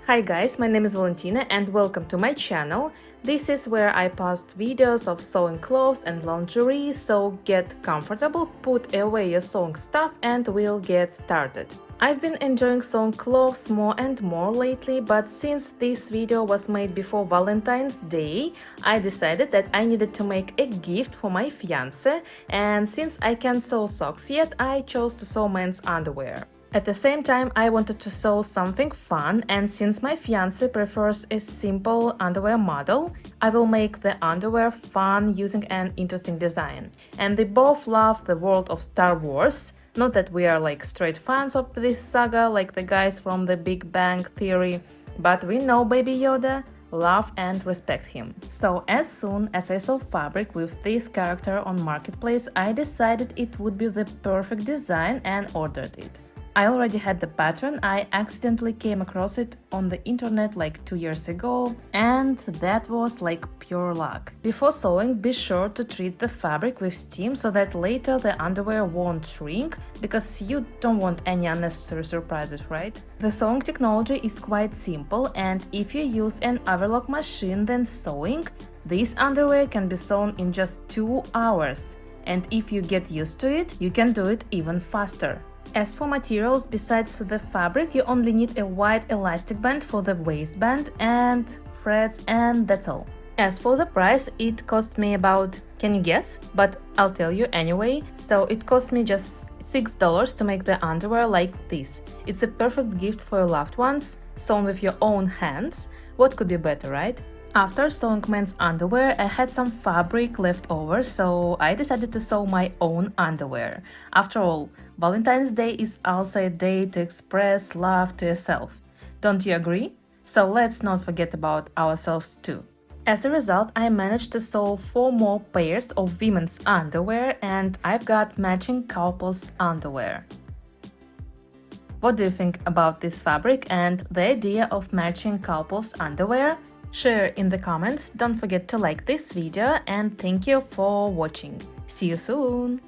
Hi guys, my name is Valentina and welcome to my channel. This is where I post videos of sewing clothes and lingerie, so get comfortable, put away your sewing stuff and we'll get started. I've been enjoying sewing clothes more and more lately, but since this video was made before Valentine's Day, I decided that I needed to make a gift for my fiancé, and since I can't sew socks yet, I chose to sew men's underwear. At the same time, I wanted to sew something fun, and since my fiancé prefers a simple underwear model, I will make the underwear fun using an interesting design. And they both love the world of Star Wars. Not that we are like straight fans of this saga like the guys from the Big Bang Theory, but we know Baby Yoda, love and respect him. So as soon as I saw fabric with this character on Marketplace, I decided it would be the perfect design and ordered it. I already had the pattern, I accidentally came across it on the internet like 2 years ago, and that was like pure luck. Before sewing, be sure to treat the fabric with steam so that later the underwear won't shrink, because you don't want any unnecessary surprises, right? The sewing technology is quite simple, and if you use an overlock machine then sewing, this underwear can be sewn in just 2 hours. And if you get used to it, you can do it even faster. As for materials, besides the fabric, you only need a white elastic band for the waistband and threads, and that's all. As for the price, it cost me about, can you guess? But I'll tell you anyway. So it cost me just $6 to make the underwear like this. It's a perfect gift for your loved ones, sewn with your own hands. What could be better, right? After sewing men's underwear, I had some fabric left over, so I decided to sew my own underwear. After all, Valentine's Day is also a day to express love to yourself. Don't you agree? So let's not forget about ourselves too. As a result, I managed to sew 4 more pairs of women's underwear, and I've got matching couples underwear. What do you think about this fabric and the idea of matching couples underwear? Share in the comments, don't forget to like this video, and thank you for watching. See you soon!